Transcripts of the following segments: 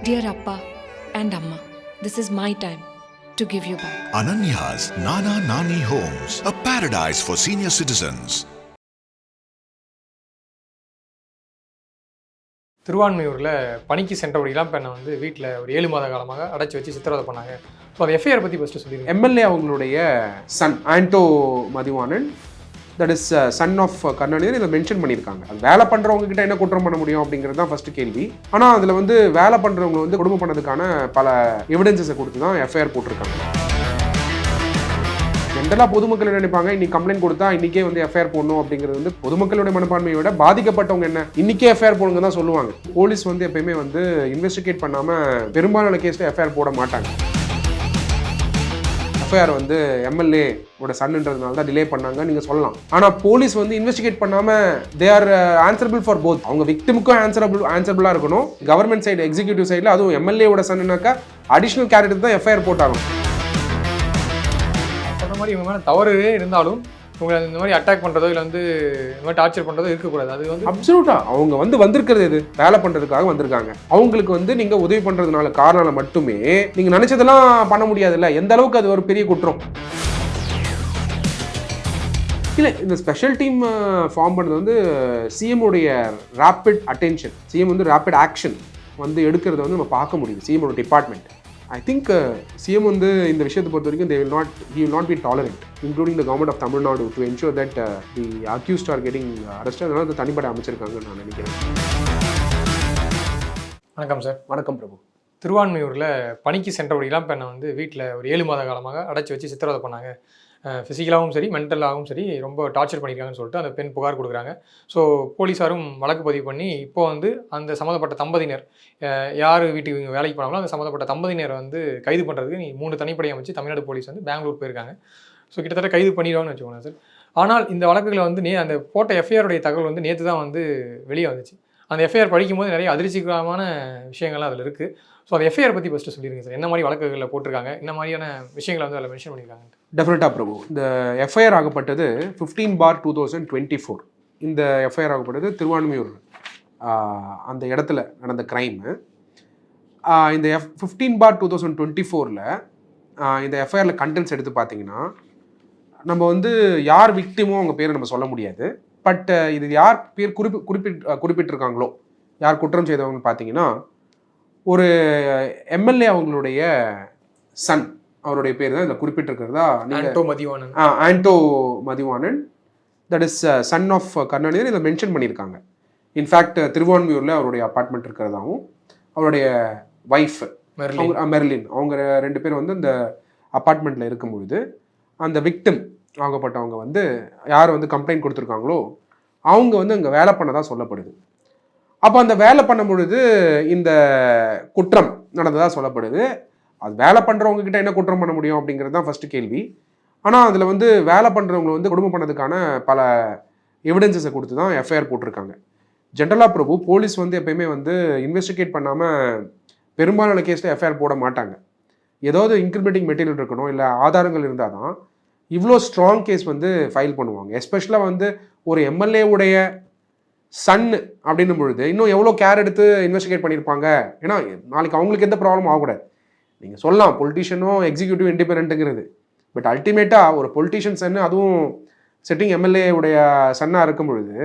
Dear Appa and Amma, this is my time to give you back. Ananya's Nana Nani Homes, a paradise for senior citizens. திருவான்மையூரில் பணிக்கு சென்றபடிலாம் இப்போ என்னை வந்து வீட்டில் ஒரு 7 மாத காலமாக அடைச்சி வச்சு சித்திரவதை பண்ணாங்க. ஸோ அந்த எஃப்ஐஆர் பற்றி ஃபஸ்ட்டு சொல்லிடுங்க. எம்எல்ஏ அவங்களுடைய son Anto Mathivanan, that is son of Karunanidhi, இதை மென்ஷன் பண்ணியிருக்காங்க. அது வேலை பண்ணுறவங்க கிட்ட என்ன குற்றம் பண்ண முடியும் அப்படிங்கிறது தான் ஃபர்ஸ்ட் கேள்வி. ஆனால் அதில் வந்து வேலை பண்ணுறவங்க வந்து குடும்பம் பண்ணதுக்கான பல எவிடன்சஸை கொடுத்து தான் எஃப்ஐஆர் போட்டிருக்காங்க. ஜென்ரலாக பொதுமக்கள் நினைப்பாங்க, இன்னைக்கு கம்ப்ளைண்ட் கொடுத்தா இன்னைக்கே வந்து எஃப்ஐஆர் போடணும் அப்படிங்கிறது வந்து பொதுமக்களுடைய மனப்பான்மையை விட பாதிக்கப்பட்டவங்க என்ன இன்னைக்கே எஃப்ஐஆர் போடுங்க தான் சொல்லுவாங்க. போலீஸ் வந்து எப்பயுமே வந்து இன்வெஸ்டிகேட் பண்ணாமல் பெரும்பாலான கேஸில் எஃப்ஐஆர் போட மாட்டாங்க. எஃப்ஐஆர் வந்து எம்எல்ஏ ஓட சன்ன்றதுனால தான் டிலே பண்ணாங்க நீங்கள் சொல்லலாம். ஆனால் போலீஸ் வந்து இன்வெஸ்டிகேட் பண்ணாமல் they are answerable for both. அவங்க விக்டிமுக்கும் ஆன்சரபிளாக இருக்கணும். கவர்மெண்ட் சைடு எக்ஸிக்யூட்டிவ் சைடில் அதுவும் எம்எல்ஏவோட சன்னுனாக்கா அடிஷ்னல் கேரக்டர் தான் எஃப்ஐஆர் போட்டாகணும். அந்த மாதிரி இவங்க மேலே தவறுவே இருந்தாலும் இவங்களை இந்த மாதிரி அட்டாக் பண்ணுறதோ இல்லை வந்து இந்த மாதிரி டார்ச்சர் பண்ணுறதோ இருக்கக்கூடாது. அது வந்து அப்சல்யூட்டா அவங்க வந்து வந்திருக்கிறது எது வேலை பண்ணுறதுக்காக வந்திருக்காங்க. அவங்களுக்கு வந்து நீங்கள் உதவி பண்ணுறதுனால காரணம் மட்டுமே நீங்கள் நினச்சதெல்லாம் பண்ண முடியாதுல்ல. எந்த அளவுக்கு அது ஒரு பெரிய குற்றம் இல்லை. இந்த ஸ்பெஷல் டீம் ஃபார்ம் பண்ணது வந்து சிஎம் உடைய ரேப்பிட் அட்டென்ஷன், சிஎம் வந்து ரேப்பிட் ஆக்ஷன் வந்து எடுக்கிறத வந்து நம்ம பார்க்க முடியுது. CM department I think CM வந்து இந்த விஷயத்தை பொறுத்த வரைக்கும் he will not be tolerant, including the government of Tamil Nadu, to ensure that the accused are getting arrested. அதனால அது தனிப்படை அமைச்சிருக்காங்கன்னு நான் நினைக்கிறேன். வணக்கம் சார். வணக்கம் பிரபு. திருவான்மையூரில் பணிக்கு சென்றபடிலாம் இப்போ என்னை வந்து வீட்டில் ஒரு 7 மாத காலமாக அடைச்சி வச்சு சித்திரவதை பண்ணாங்க. ஃபிசிக்கலாகவும் சரி மென்டலாகவும் சரி ரொம்ப டார்ச்சர் பண்ணியிருக்காங்கன்னு சொல்லிட்டு அந்த பெண் புகார் கொடுக்குறாங்க. ஸோ போலீஸாரும் வழக்கு பதிவு பண்ணி இப்போ வந்து அந்த சம்மந்தப்பட்ட தம்பதியினர் யார் வீட்டுக்கு இவங்க வேலைக்கு போனாங்களோ அந்த சம்மந்தப்பட்ட தம்பதியினரை வந்து கைது பண்ணுறதுக்கு 3 தனிப்படை அமைச்சு தமிழ்நாடு போலீஸ் வந்து பெங்களூர் போயிருக்காங்க. ஸோ கிட்டத்தட்ட கைது பண்ணிடுவாங்கன்னு வச்சுக்கோங்க சார். ஆனால் இந்த வழக்குகளை வந்து அந்த போட்ட எஃப்ஐஆருடைய தகவல் வந்து நேற்று தான் வந்து வெளியே வந்துச்சு. அந்த எஃப்ஐஆர் படிக்கும்போது நிறைய அதிர்ச்சிகரமான விஷயங்கள்லாம் அதில் இருக்குது. ஸோ அந்த எஃப்ஐஆர் பற்றி ஃபஸ்ட்டு சொல்லிடுங்க சார். என்ன மாதிரி வழக்குகளில் போட்டிருக்காங்க, என்ன மாதிரியான விஷயங்களை வந்து அதில் மென்ஷன் பண்ணியிருக்காங்க? டெஃபினட்டாக பிரபு. இந்த எஃப்ஐஆர் ஆகப்பட்டது 15/2024. இந்த எஃப்ஐஆர் ஆகப்பட்டது திருவான்மையூர் அந்த இடத்துல நடந்த க்ரைமு. இந்த 15/2024 இந்த எஃப்ஐஆரில் கண்டென்ட்ஸ் எடுத்து பார்த்தீங்கன்னா நம்ம வந்து யார் விக்டிமோ அவங்க பேரை நம்ம சொல்ல முடியாது. பட் இது யார் பேர் குறிப்பிட்டிருக்காங்களோ, யார் குற்றம் செய்தவங்கன்னு பார்த்தீங்கன்னா ஒரு எம்எல்ஏ அவங்களுடைய சன், அவருடைய பேர் தான் இதில் குறிப்பிட்டிருக்கிறதா. Anto Mathivanan, that is son of Karunanidhi, இதை மென்ஷன் பண்ணியிருக்காங்க. இன்ஃபேக்ட் திருவான்மையூரில் அவருடைய அப்பார்ட்மெண்ட் இருக்கிறதாகவும் அவருடைய ஒய்ஃப் மெர்லின் அவங்க 2 பேர் வந்து இந்த அப்பார்ட்மெண்ட்டில் இருக்கும்பொழுது அந்த விக்டிம் ஆகப்பட்டவங்க வந்து யார் வந்து கம்ப்ளைண்ட் கொடுத்துருக்காங்களோ அவங்க வந்து அங்கே வேலை பண்ணதாக சொல்லப்படுது. அப்போ அந்த வேலை பண்ணும் பொழுது இந்த குற்றம் நடந்ததாக சொல்லப்படுது. அது வேலை பண்ணுறவங்க கிட்ட என்ன குற்றம் பண்ண முடியும் அப்படிங்கிறது தான் ஃபர்ஸ்ட் கேள்வி. ஆனால் அதில் வந்து வேலை பண்ணுறவங்க வந்து குடும்பம் பண்ணதுக்கான பல எவிடன்சஸை கொடுத்து தான் எஃப்ஐஆர் போட்டிருக்காங்க. ஜென்ரலாக பிரபு போலீஸ் வந்து எப்பயுமே வந்து இன்வெஸ்டிகேட் பண்ணாமல் பெரும்பாலான கேஸில் எஃப்ஐஆர் போட மாட்டாங்க. ஏதாவது இன்க்ரிமினேட்டிங் மெட்டீரியல் இருக்கணும், இல்லை ஆதாரங்கள் இருந்தால் தான் இவ்வளோ ஸ்ட்ராங் கேஸ் வந்து ஃபைல் பண்ணுவாங்க. எஸ்பெஷலாக வந்து ஒரு எம்எல்ஏவுடைய சன் அப்படின்னும் பொழுது இன்னும் எவ்வளோ கேர் எடுத்து இன்வெஸ்டிகேட் பண்ணியிருப்பாங்க. ஏன்னா நாளைக்கு அவங்களுக்கு எந்த ப்ராப்ளம் ஆகக்கூடாது. நீங்கள் சொல்லலாம் பொலிட்டிஷியனும் எக்ஸிக்யூட்டிவ் இண்டிபெண்டன்ட்டுங்கிறது, பட் அல்டிமேட்டாக ஒரு பொலிட்டிஷியன் சன்னு, அதுவும் செட்டிங் எம்எல்ஏ உடைய சன்னாக இருக்கும் பொழுது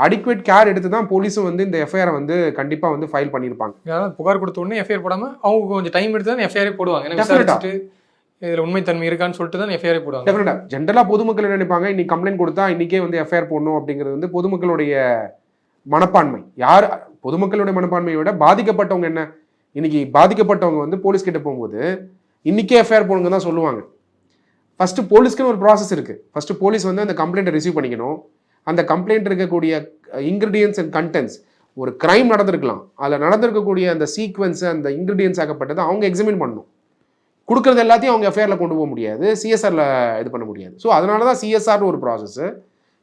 அடிக்குவேட் கேர் எடுத்து தான் போலீஸும் வந்து இந்த எஃப்ஐஆரை வந்து கண்டிப்பாக வந்து ஃபைல் பண்ணியிருப்பாங்க. புகார் கொடுத்த உடனே எஃப்ஐஆர் போடாமல் அவங்க கொஞ்சம் டைம் எடுத்து தான் எஃப்ஐஆரே போடுவாங்க. இதில் உண்மைத்தன்மை இருக்கான்னு சொல்லிட்டு தான் எஃப்ஐஆர் போடுவாங்க. டெஃபினட்டாக ஜென்ரலாக பொதுமக்கள் நினைப்பாங்க, இன்னைக்கு கம்ப்ளைண்ட் கொடுத்தா இன்றைக்கே வந்து எஃப்ஐஆர் போடணும் அப்படிங்கிறது வந்து பொதுமக்களுடைய மனப்பான்மை. யார் பொதுமக்களுடைய மனப்பான்மையை விட பாதிக்கப்பட்டவங்க என்ன இன்னைக்கு பாதிக்கப்பட்டவங்க வந்து போலீஸ் கிட்ட போகும்போது இன்றைக்கே எஃப்ஐஆர் போடுங்க தான் சொல்லுவாங்க. ஃபஸ்ட்டு போலீஸ்க்குன்னு ஒரு ப்ராசஸ் இருக்குது. ஃபஸ்ட்டு போலீஸ் வந்து அந்த கம்ப்ளைண்ட்டை ரிசீவ் பண்ணிக்கணும். அந்த கம்ப்ளைண்ட் இருக்கக்கூடிய இன்க்ரீடியன்ஸ் அண்ட் கண்டென்ட்ஸ், ஒரு கிரைம் நடந்திருக்கலாம், அதில் நடந்திருக்கக்கூடிய அந்த சீக்வன்ஸ், அந்த இன்க்ரீடியன்ஸ் ஆகப்பட்டதை அவங்க எக்ஸாமின் பண்ணணும். கொடுக்குறது எல்லாத்தையும் அவங்க எஃப்ஐஆரில் கொண்டு போக முடியாது, சிஎஸ்ஆரில் இது பண்ண முடியாது. ஸோ அதனால தான் சிஎஸ்ஆர்னு ஒரு ப்ராசஸ்ஸு,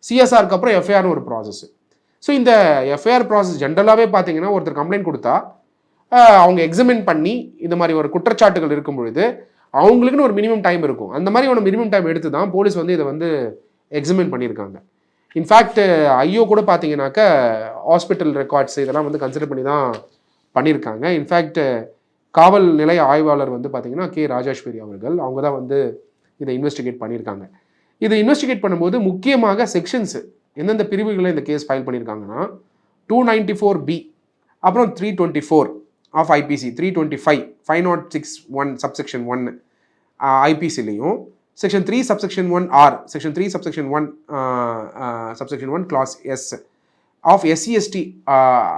சிஎஸ்ஆருக்கு அப்புறம் எஃப்ஐஆர்னு ஒரு ப்ராசஸ்ஸு. ஸோ இந்த எஃப்ஐஆர் ப்ராசஸ் ஜென்ரலாகவே பார்த்தீங்கன்னா ஒருத்தர் கம்ப்ளைண்ட் கொடுத்தா அவங்க எக்ஸாமின் பண்ணி இந்த மாதிரி ஒரு குற்றச்சாட்டுகள் இருக்கும் பொழுது அவங்களுக்குன்னு ஒரு மினிமம் டைம் இருக்கும். அந்த மாதிரி ஒரு மினிமம் டைம் எடுத்து தான் போலீஸ் வந்து இதை வந்து எக்ஸாமின் பண்ணியிருக்காங்க. இன்ஃபேக்ட் ஐயோ கூட பார்த்தீங்கன்னாக்க ஹாஸ்பிட்டல் ரெக்கார்ட்ஸ் இதெல்லாம் வந்து கன்சிடர் பண்ணி தான் பண்ணியிருக்காங்க. இன்ஃபேக்ட் காவல் நிலைய ஆய்வாளர் வந்து பார்த்தீங்கன்னா கே ராஜேஸ்வரி அவர்கள், அவங்க தான் வந்து இதை இன்வெஸ்டிகேட் பண்ணியிருக்காங்க. இதை இன்வெஸ்டிகேட் பண்ணும்போது முக்கியமாக செக்ஷன்ஸு எந்தெந்த பிரிவுகளை இந்த கேஸ் ஃபைல் பண்ணியிருக்காங்கன்னா 294B, அப்புறம் 324 ஆஃப் ஐபிசி, 325, 506(1) சப்செக்ஷன் 1 ஐபிசிலையும், section 3 subsection 1R, section 3 subsection 1 subsection 1 clause S of SC ST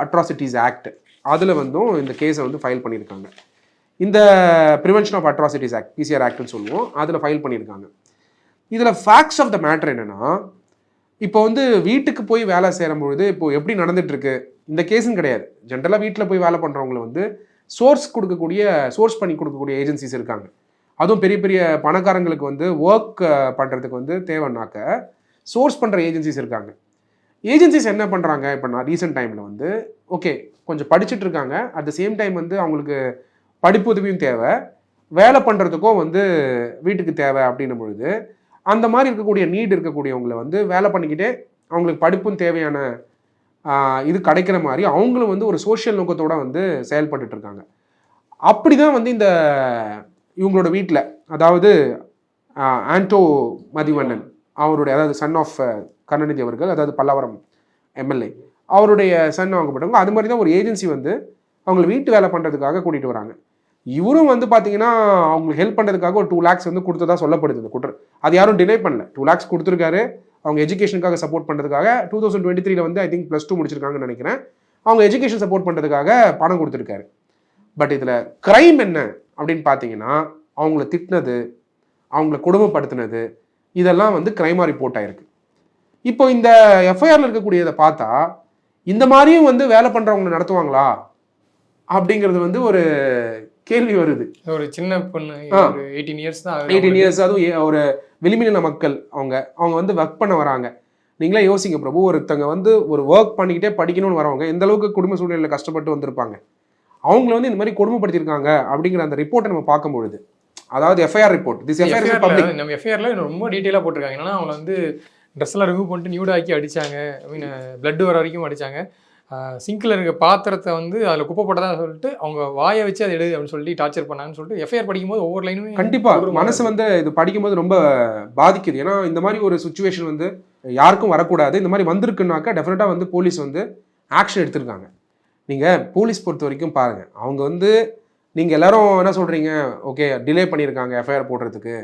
atrocities act, அதில் வந்தும் இந்த கேஸை வந்து ஃபைல் பண்ணியிருக்காங்க. இந்த prevention of atrocities act, PCR ஆக்ட்னு சொல்லுவோம், அதில் ஃபைல் பண்ணியிருக்காங்க. இதில் ஃபேக்ட்ஸ் ஆஃப் த மேட்டர் என்னென்னா, இப்போ வந்து வீட்டுக்கு போய் வேலை செய்யும்பொழுது இப்போது எப்படி நடந்துகிட்ருக்கு, இந்த கேஸும் கிடையாது, ஜென்ரலாக வீட்டில் போய் வேலை பண்ணுறவங்களை வந்து சோர்ஸ் பண்ணி கொடுக்கக்கூடிய ஏஜென்சிஸ் இருக்காங்க. அதுவும் பெரிய பெரிய பணக்காரங்களுக்கு வந்து ஒர்க் பண்ணுறதுக்கு வந்து தேவைன்னாக்க சோர்ஸ் பண்ணுற ஏஜென்சிஸ் இருக்காங்க. ஏஜென்சிஸ் என்ன பண்ணுறாங்க, இப்போ நான் ரீசெண்ட் டைமில் வந்து ஓகே கொஞ்சம் படிச்சுட்டு இருக்காங்க, அட் த சேம் டைம் வந்து அவங்களுக்கு படிப்பு உதவியும் தேவை, வேலை பண்ணுறதுக்கும் வந்து வீட்டுக்கு தேவை அப்படின்னும் பொழுது அந்த மாதிரி இருக்கக்கூடிய நீட் இருக்கக்கூடியவங்களை வந்து வேலை பண்ணிக்கிட்டே அவங்களுக்கு படிப்பும் தேவையான இது கிடைக்கிற மாதிரி அவங்களும் வந்து ஒரு சோஷியல் நோக்கத்தோடு வந்து செயல்பட்டு இருக்காங்க. அப்படி தான் வந்து இந்த இவங்களோட வீட்டில், அதாவது ஆண்டோ மதிவண்ணன் அவருடைய, அதாவது சன் ஆஃப் கருணாநிதி அவர்கள், அதாவது பல்லாவரம் எம்எல்ஏ, அவருடைய சன் வாங்கப்பட்டவங்க, அது மாதிரி தான் ஒரு ஏஜென்சி வந்து அவங்களை வீட்டு வேலை பண்ணுறதுக்காக கூட்டிகிட்டு வராங்க. இவரும் வந்து பார்த்தீங்கன்னா அவங்களுக்கு ஹெல்ப் பண்ணுறதுக்காக ஒரு 2 lakhs வந்து கொடுத்ததா சொல்லப்படுது. இந்த குற்றம் அது யாரும் டினை பண்ணல, 2 lakhs கொடுத்துருக்காரு அவங்க எஜுகேஷனுக்காக சப்போர்ட் பண்ணுறதுக்காக. 2023 வந்து ஐ திங்க் +2 முடிச்சிருக்காங்கன்னு நினைக்கிறேன். அவங்க எஜுகேஷன் சப்போர்ட் பண்ணுறதுக்காக பணம் கொடுத்துருக்காரு. பட் இதில் கிரைம் என்ன அப்படின்னு பார்த்தீங்கன்னா, அவங்கள திட்டினது, அவங்கள கொடுமைப்படுத்தினது, இதெல்லாம் வந்து கிரைமாக ரிப்போர்ட் ஆயிருக்கு. இப்போ இந்த எஃப்ஐஆரில் இருக்கக்கூடியதை பார்த்தா இந்த மாதிரியும் வந்து வேலை பண்ணுறவங்களை நடத்துவாங்களா அப்படிங்கிறது வந்து ஒரு கேள்வி வருது. ஒரு சின்ன பொண்ணு 18 years தான், 18 years, அதுவும் ஒரு வெளிமின மக்கள், அவங்க வந்து ஒர்க் பண்ண வராங்க. நீங்களே யோசிங்க பிரபு, ஒருத்தங்க வந்து ஒரு ஒர்க் பண்ணிக்கிட்டே படிக்கணும்னு வரவங்க எந்த அளவுக்கு குடும்ப சூழ்நிலையில் கஷ்டப்பட்டு வந்திருப்பாங்க. அவங்கள வந்து இந்த மாதிரி கொடுமைப்படுத்தியிருக்காங்க அப்படிங்கிற அந்த ரிப்போர்ட்டை நம்ம பார்க்கும்பொழுது, அதாவது எஃப்ஐஆர் ரிப்போர்ட், நம்ம எஃப்ஐஆர்ல ரொம்ப டீட்டெயிலாக போட்டிருக்காங்க. என்னன்னா அவங்கள வந்து ட்ரெஸ்லாம் ரிமூவ் பண்ணிட்டு நியூடாக்கி அடிச்சாங்க, ஐ மீன் பிளட் வர வரைக்கும் அடிச்சாங்க. சிங்கில் இருக்க பாத்திரத்தை வந்து அதில் குப்பை போட்டதாக சொல்லிட்டு அவங்க வாயை வச்சு அதை எடு அப்படின்னு சொல்லி டார்ச்சர் பண்ணாங்கன்னு சொல்லிட்டு எஃப்ஐஆர் படிக்கும்போது ஒவ்வொரு லைனுமே கண்டிப்பாக மனசு வந்து இது படிக்கும்போது ரொம்ப பாதிக்குது. ஏன்னா இந்த மாதிரி ஒரு சுச்சுவேஷன் வந்து யாருக்கும் வரக்கூடாது. இந்த மாதிரி வந்திருக்குனாக்கா டெஃபினட்டாக வந்து போலீஸ் வந்து ஆக்ஷன் எடுத்திருக்காங்க. நீங்கள் போலீஸ் பொறுத்த வரைக்கும் பாருங்கள், அவங்க வந்து நீங்கள் எல்லாரும் என்ன சொல்கிறீங்க, ஓகே டிலே பண்ணியிருக்காங்க எஃப்ஐஆர் போடுறதுக்கு,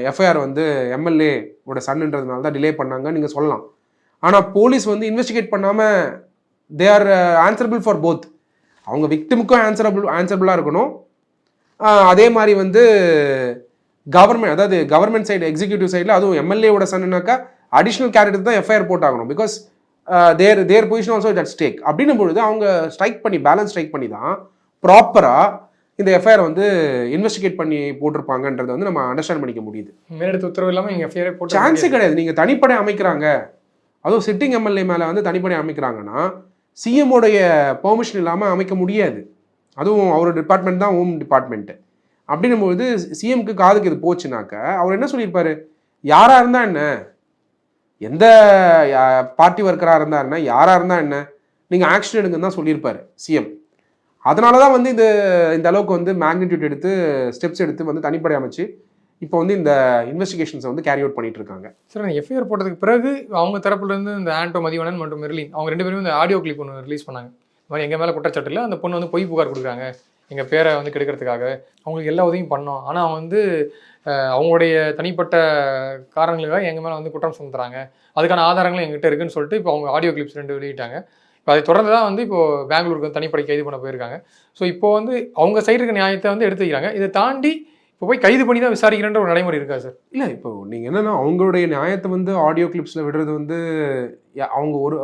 எஃப்ஐஆர் வந்து எம்எல்ஏ ஓட சன்னுன்றதுனால தான் டிலே பண்ணாங்கன்னு நீங்கள் சொல்லலாம். ஆனால் போலீஸ் வந்து இன்வெஸ்டிகேட் பண்ணாமல் they are answerable for both. அவங்க விக்டிமுக்கும் ஆன்சரபிளாக இருக்கணும், அதே மாதிரி வந்து கவர்மெண்ட், அதாவது கவர்மெண்ட் சைடு எக்ஸிக்யூட்டிவ் சைடில், அதுவும் எம்எல்ஏவோட சன்னுனாக்கா அடிஷ்னல் கேரக்டர் தான் எஃப்ஐஆர் போட்டாகணும். Because their position also at stake. அப்படின்னும் பொழுது அவங்க பேலன்ஸ் ஸ்ட்ரைக் பண்ணி தான் ப்ராப்பராக இந்த எஃப்ஐஆர் வந்து இன்வெஸ்டிகேட் பண்ணி போட்டிருப்பாங்கன்றதை வந்து நம்ம அண்டர்ஸ்டாண்ட் பண்ணிக்க முடியுது. மேலெடுத்து உத்தரவு இல்லாமல் நீங்கள் எஃப்ஐஆர் போட்டு சான்ஸே கிடையாது. நீங்கள் தனிப்படை அமைக்கிறாங்க, அதுவும் சிட்டிங் எம்எல்ஏ மேலே வந்து தனிப்படை அமைக்கிறாங்கன்னா சிஎம்ஓடைய பெர்மிஷன் இல்லாமல் அமைக்க முடியாது. அதுவும் அவரோட டிபார்ட்மெண்ட் தான் ஹோம் டிபார்ட்மெண்ட்டு. அப்படின்னும்போது சிஎம்க்கு காதுக்கு இது போச்சுனாக்க அவர் என்ன சொல்லியிருப்பாரு, யாராக இருந்தால் என்ன, எந்த பார்ட்டி ஒர்க்கராக இருந்தால் என்ன, யாராக இருந்தால் என்ன, நீங்கள் ஆக்ஷன் எடுங்கன்னு தான் சொல்லியிருப்பாரு சிஎம். அதனால தான் வந்து இந்த அளவுக்கு வந்து மேக்னிடியூட் எடுத்து ஸ்டெப்ஸ் எடுத்து வந்து தனிப்படை அமைச்சு இப்போ வந்து இந்த இன்வெஸ்டிகேஷன்ஸை வந்து கேரி அவுட் பண்ணிட்டு இருக்காங்க. சார் எஃப்ஐஆர் போட்டதுக்கு பிறகு அவங்க தரப்புலேருந்து இந்த ஆண்டோ மதிவண்ணன் மற்றும் மெர்லின் அவங்க 2 பேரும் இந்த ஆடியோ கிளிப் ஒன்று ரிலீஸ் பண்ணாங்க. இந்த மாதிரி எங்கள் மேலே குற்றச்சாட்டு இல்லை, அந்த பொண்ணு வந்து பொய் புகார் கொடுக்குறாங்க எங்கள் பேரை வந்து கெடுக்கிறதுக்காக, அவங்களுக்கு எல்லா உதவியும் பண்ணோம், ஆனால் அவங்க வந்து அவங்களுடைய தனிப்பட்ட காரணங்களுக்காக எங்கள் மேலே வந்து குற்றம் சுமத்துறாங்க, அதுக்கான ஆதாரங்களும் எங்ககிட்ட இருக்குன்னு சொல்லிட்டு இப்போ அவங்க ஆடியோ கிளிப்ஸ் 2 வெளியிட்டாங்க. இப்போ அதை தொடர்ந்து தான் வந்து இப்போது பெங்களூருக்கு வந்து தனிப்படை கைது பண்ண போயிருக்காங்க. ஸோ இப்போ வந்து அவங்க சைடு இருக்க நியாயத்தை வந்து எடுத்து வைக்கிறாங்க. இதை தாண்டி இப்போ போய் கைது பண்ணி தான் விசாரிக்கிறன்ற ஒரு நடைமுறை இருக்கா சார்? இல்லை, இப்போ நீங்கள் என்னென்னா அவங்களுடைய நியாயத்தை வந்து ஆடியோ கிளிப்ஸில் விடுறது வந்து அவங்க ஒரு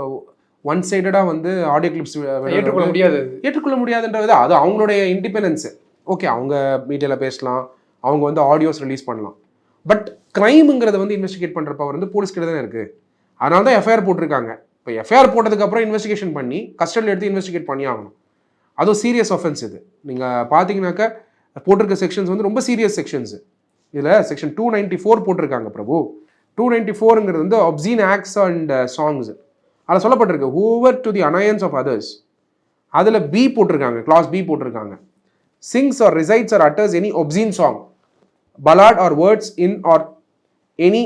ஒன் சைடடாக வந்து ஆடியோ கிளிப்ஸ் ஏற்றுக்கொள்ள முடியாதுன்றது அது அவங்களுடைய இண்டிபெண்டன்ஸு. ஓகே, அவங்க மீடியாவில் பேசலாம், அவங்க வந்து ஆடியோஸ் ரிலீஸ் பண்ணலாம், பட் கிரைமுங்கிறத வந்து இன்வெஸ்டிகேட் பண்ணுற பவர் வந்து போலீஸ் கிட்ட தானே இருக்குது. அதனால தான் எஃப்ஐஆர் போட்டிருக்காங்க. இப்போ எஃப்ஐஆர் போட்டதுக்கப்புறம் இன்வெஸ்டிகேஷன் பண்ணி கஸ்டடியில் எடுத்து இன்வெஸ்டிகேட் பண்ணி ஆகணும். அதுவும் சீரியஸ் ஆஃபென்ஸ். இது நீங்கள் பார்த்தீங்கன்னாக்கா போட்டிருக்க செக்ஷன்ஸ் வந்து ரொம்ப சீரியஸ் செக்ஷன்ஸ். இதில் செக்ஷன் 294 போட்டிருக்காங்க பிரபு. 294ங்கிறது வந்து obscene acts and songs. அதில் சொல்லப்பட்டிருக்கு, whoever to the annoyance of others அதில் பி போட்டிருக்காங்க, கிளாஸ் பி போட்டிருக்காங்க. Sings or recites or utters any obscene song, ballad or words in or any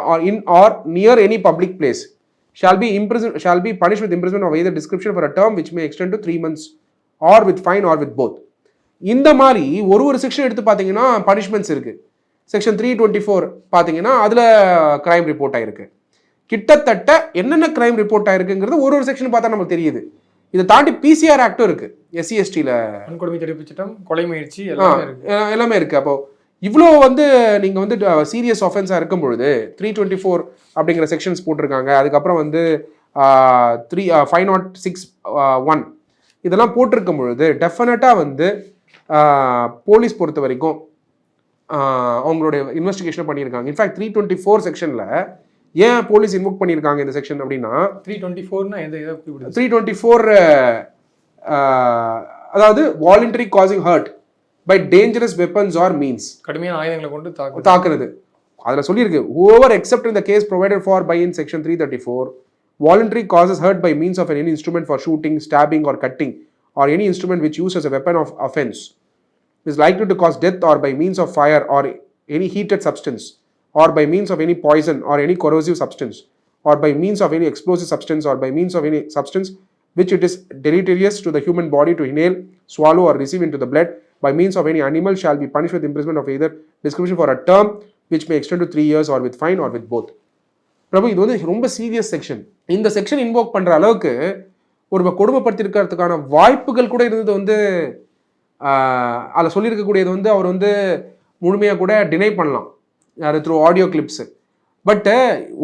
or in or near any public place shall be punished with imprisonment of either description for a term which may extend to 3 months or with fine or with both. இந்த மாதிரி ஒரு section எடுத்து பார்த்தீங்கன்னா punishments இருக்கு. Section 324 பார்த்தீங்கன்னா அதில் crime report ஆயிருக்கு. கிட்டத்தட்ட என்னென்ன கிரைம் ரிப்போர்ட் ஆயிருக்குங்கிறது ஒரு செக்ஷன் பார்த்தா நமக்கு தெரியுது. இதை தாண்டி பிசிஆர் ஆக்டும் இருக்கு, SC/STல வன்கொடுமை தடுப்பு சட்டம், கொலை முயற்சி எல்லாமே இருக்கு. அப்போ இவ்வளோ நீங்கள் சீரியஸ் ஆஃபென்ஸாக இருக்கும் பொழுது 324 அப்படிங்கிற செக்ஷன்ஸ் போட்டிருக்காங்க. அதுக்கப்புறம் 506(1) இதெல்லாம் போட்டிருக்கும் பொழுது டெஃபினட்டாக போலீஸ் பொறுத்த வரைக்கும் அவங்களுடைய இன்வெஸ்டிகேஷன் பண்ணியிருக்காங்க. இன்ஃபேக்ட் 324 செக்ஷனில் ஏன் போலீஸ் இன்வோக் பண்ணியிருக்காங்க இந்த செக்ஷன் அப்படின்னா 324 அதாவது voluntary causing hurt by dangerous weapons or means, கடுமையான ஆயுதங்களை கொண்டு தாக்குறது. அதுல சொல்லியிருக்கு, whoever except in the case provided for by in section 334 voluntary causes hurt by means of any instrument for shooting, stabbing or cutting or any instrument which used as a weapon of offense is likely to cause death or by means of fire or any heated substance or by means of any poison or any corrosive substance or by means of any explosive substance or by means of any substance which it is deleterious to the human body to inhale, swallow or receive into the blood by means of any animal shall be punished with imprisonment of either description for a term which may extend to 3 years or with fine or with both. பிரபு, இது ரொம்ப serious section. இந்த section invoke பண்ற அளவுக்கு ஒரு கொடுமைப்படுத்திருக்கிறதுக்கான வாய்ப்புகள் கூட இருந்தது அதில் சொல்லியிருக்கக்கூடியது அவர் முழுமையாக கூட டினை பண்ணலாம், யார் த்ரூ ஆடியோ கிளிப்ஸு. பட்டு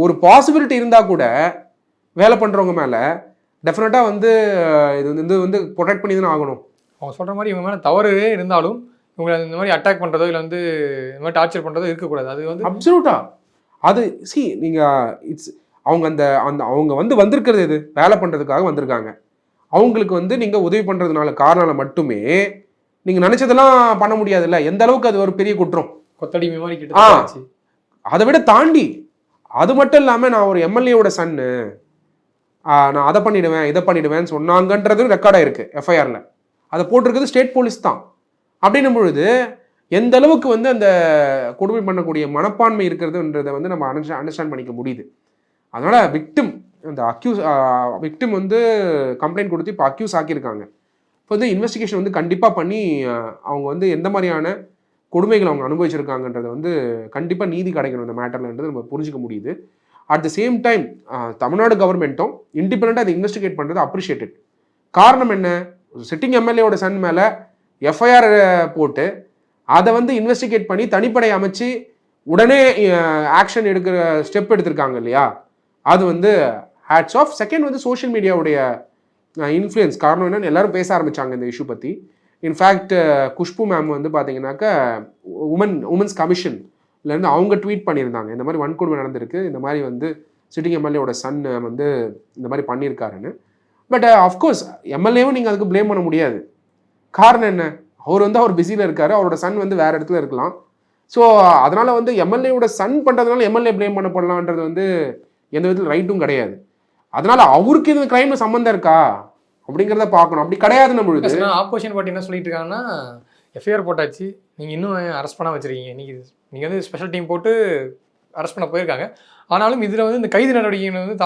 ஒரு பாசிபிலிட்டி இருந்தால் கூட வேலை பண்ணுறவங்க மேலே டெஃபினட்டாக இது ப்ரொடெக்ட் பண்ணி தானே ஆகணும். அவங்க சொல்கிற மாதிரி இவங்க மேலே தவறு இருந்தாலும் இவங்களை இந்த மாதிரி அட்டாக் பண்ணுறதோ இல்லை இந்த மாதிரி டார்ச்சர் பண்ணுறதோ இருக்கக்கூடாது. அது அப்சல்யூட்டா அது நீங்கள் அவங்க அவங்க வந்திருக்கிறது எது வேலை பண்ணுறதுக்காக வந்திருக்காங்க. அவங்களுக்கு நீங்கள் உதவி பண்ணுறதுனால காரணம் மட்டுமே நீங்கள் நினச்சதெல்லாம் பண்ண முடியாதுல்ல. எந்த அளவுக்கு அது ஒரு பெரிய குற்றம், கொத்தடிமை மாதிரி கிட்ட. அதை விட தாண்டி அது மட்டும் இல்லாமல் நான் ஒரு எம்எல்ஏவோட சன்னு, நான் அதை பண்ணிடுவேன் இதை பண்ணிடுவேன்னு சொன்னாங்கன்றது ரெக்கார்டாக எஃப்ஐஆரில். அதை போட்டிருக்கிறது ஸ்டேட் போலீஸ் தான். அப்படின்னும் பொழுது எந்த அளவுக்கு அந்த கொடுமை பண்ணக்கூடிய மனப்பான்மை இருக்கிறதுன்றதை நம்ம அண்டர்ஸ்டாண்ட் பண்ணிக்க முடியுது. அதனால் விக்டிம் விக்டிம் கம்ப்ளைண்ட் கொடுத்து இப்போ அக்யூஸ் ஆக்கியிருக்காங்க. இப்போ இன்வெஸ்டிகேஷன் கண்டிப்பாக பண்ணி அவங்க எந்த மாதிரியான கொடுமைகள் அவங்க அனுபவிச்சிருக்காங்கன்றதை கண்டிப்பாக நீதி கிடைக்கணும் இந்த மேட்டர்லன்றது நம்ம புரிஞ்சிக்க முடியுது. At the same time Tamil Nadu கவர்மெண்ட்டும் இண்டிபெண்ட்டாக அதை இன்வெஸ்டிகேட் பண்ணுறது அப்ரிஷியேட்டட். காரணம் என்ன, சிட்டிங் எம்எல்ஏவோட சன் மேலே எஃப்ஐஆர் போட்டு அதை இன்வெஸ்டிகேட் பண்ணி தனிப்படை அமைச்சு உடனே ஆக்ஷன் எடுக்கிற ஸ்டெப் எடுத்திருக்காங்க இல்லையா, அது ஹேட்ஸ் ஆஃப். செகண்ட் சோஷியல் மீடியாவுடைய இன்ஃப்ளூயன்ஸ் காரணம் என்னன்னு எல்லாரும் பேச ஆரம்பித்தாங்க இந்த இஷ்யூ பற்றி. இன்ஃபேக்ட் குஷ்பு மேம் பார்த்தீங்கன்னாக்கா உமன்ஸ் கமிஷன்லேருந்து அவங்க ட்வீட் பண்ணியிருந்தாங்க, இந்த மாதிரி வன்கொடுமை நடந்திருக்கு, இந்த மாதிரி சிட்டிங் எம்எல்ஏவோட சன் இந்த மாதிரி பண்ணியிருக்காருன்னு. பட் அஃப்கோர்ஸ் எம்எல்ஏவும் நீங்கள் அதுக்கு ப்ளேம் பண்ண முடியாது. காரணம் என்ன, அவர் பிஸியில் இருக்கார், அவரோட சன் வேறு இடத்துல இருக்கலாம். ஸோ அதனால் எம்எல்ஏவோட சன் பண்ணுறதுனால எம்எல்ஏ ப்ளேம் பண்ணப்படலான்றது எந்த விதத்தில் ரைட்டும் கிடையாது. அதனால் அவருக்கு இந்த கிரைமில் சம்மந்தம் இருக்கா அப்படிங்கிறத பார்க்கணும். அப்படி கிடையாது. நம்மளுக்கு ஆப்போசிஷன் பார்ட்டி என்ன சொல்லிட்டு இருக்காங்கன்னா, எஃப்ஐஆர் போட்டாச்சு, நீங்கள் இன்னும் அரெஸ்ட் பண்ண வச்சுருக்கீங்க, நீங்கள் ஸ்பெஷல் டீம் போட்டு அரெஸ்ட் பண்ண போயிருக்காங்க, ஆனாலும் இதில் இந்த கைது நடவடிக்கைகள்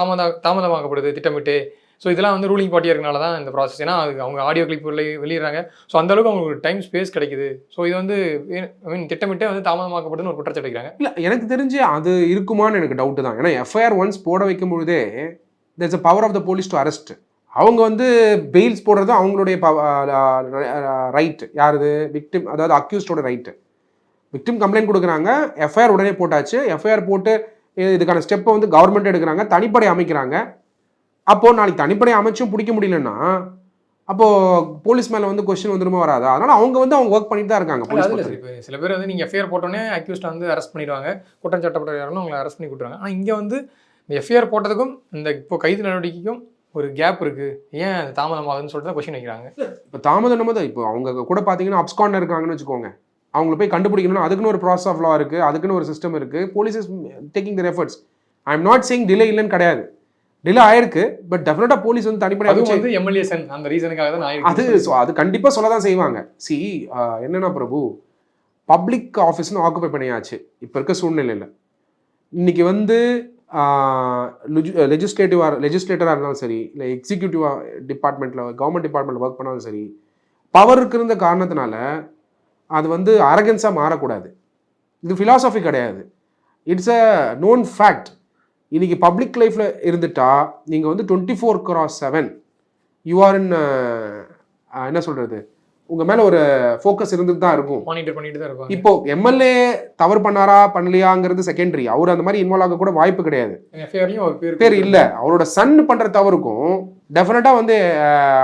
தாமதமாக்கப்படுது திட்டமிட்டு. ஸோ இதெல்லாம் ரூலிங் பார்ட்டியாக இருக்கனால தான் இந்த ப்ராசஸ். ஏன்னா அது அவங்க ஆடியோ கிளிப் வெளியிடுறாங்க. ஸோ அந்தளவுக்கு அவங்களுக்கு டைம் ஸ்பேஸ் கிடைக்குது. ஸோ இது திட்டமிட்டே தாமதமாக்கப்படுதுன்னு ஒரு குற்றச்சாட்டு வைக்கிறாங்க. இல்லை, எனக்கு தெரிஞ்சு அது இருக்குமான்னு எனக்கு டவுட்டு தான். ஏன்னா எஃப்ஐஆர் ஒன்ஸ் போட வைக்கும் பொழுதே there's a power of the police to arrest. அவங்க பெயில்ஸ் போடுறது அவங்களுடைய ரைட். யாருது, விக்டிம், அதாவது அக்யூஸ்டோட ரைட்டு. விக்டிம் கம்ப்ளைண்ட் கொடுக்குறாங்க, எஃப்ஐஆர் உடனே போட்டாச்சு. எஃப்ஐஆர் போட்டு இதுக்கான ஸ்டெப்பை கவர்மெண்ட் எடுக்கிறாங்க, தனிப்படை அமைக்கிறாங்க. அப்போது நாளைக்கு தனிப்படை அமைச்சும் பிடிக்க முடியலன்னா அப்போது போலீஸ் மேலே கொஸ்டின் வந்துருமா வராதா? அதனால் அவங்க அவங்க ஒர்க் பண்ணிட்டு தான் இருக்காங்க. இப்போ சில பேர் நீங்கள் எஃப்ஐஆர் போட்டோன்னே அக்யூஸ்ட்டை அரெஸ்ட் பண்ணிடுவாங்க, குற்றம் சாட்டப்பட்ட யாரும் அவங்களை அரெஸ்ட் பண்ணி கொடுத்துருவாங்க. ஆனால் இங்கே இந்த எஃப்ஐஆர் போட்டதுக்கும் இந்த இப்போ கைது நடவடிக்கைக்கும் ஒரு கேப் இருக்குது, ஏன் தாமதமாகுதுன்னு சொல்லிட்டு தான் கொஸ்டின் வைக்கிறாங்க. இப்போ தாமதம் தான். இப்போ அவங்க கூட பார்த்தீங்கன்னா அப்ஸ்காண்ட் இருக்காங்கன்னு வச்சுக்கோங்க, அவங்கள போய் கண்டுபிடிக்கணும்னா அதுக்குன்னு ஒரு ப்ராசஸ் ஆஃப் லா இருக்குது, அதுக்குன்னு ஒரு சிஸ்டம் இருக்குது. Police is taking their efforts. I am not saying delay இல்லைன்னு கிடையாது. டிலே ஆயிருக்கு. பட் டெஃபினட்டாக போலீஸ் வந்து அதுவும் தனிப்படையாக வந்து எம்எல்ஏ சன் அந்த ரீசனுக்காக தான் நான் அது அது கண்டிப்பாக சொல்ல தான் செய்வாங்க. என்னன்னா பிரபு, பப்ளிக் ஆஃபீஸ்னு ஆக்குபை பண்ணியாச்சு இப்போ இருக்க சூழ்நிலையில். இன்னைக்கு வந்து லெஜிஸ்லேட்டராக இருந்தாலும் சரி, இல்லை எக்ஸிக்யூட்டிவாக டிபார்ட்மெண்ட்டில் கவர்மெண்ட் டிபார்ட்மெண்ட்டில் ஒர்க் பண்ணாலும் சரி, பவருக்கு இருந்த காரணத்தினால அது வந்து அரகன்ஸாக மாறக்கூடாது. இது ஃபிலாசபி கிடையாது, இட்ஸ் அ நோன் ஃபேக்ட். இன்னைக்கு பப்ளிக் லைஃப்பில் இருந்துட்டா நீங்கள் வந்து 24/7 யூ ஆர் இன் என்ன சொல்கிறது, உங்கள் மேலே ஒரு ஃபோக்கஸ் இருந்துட்டு தான் இருக்கும், மானிட்டர் பண்ணிட்டு தான் இருக்கும். இப்போ எம்எல்ஏ தவறு பண்ணாரா பண்ணலையாங்கிறது செகண்டரி. அவர் அந்த மாதிரி இன்வால்வ் ஆக கூட வாய்ப்பு கிடையாது. எஃப்ஐஆர்லையும் அவர் பேர் இல்லை. அவரோட சன் பண்ணுற தவறுக்கும் டெஃபினட்டாக வந்து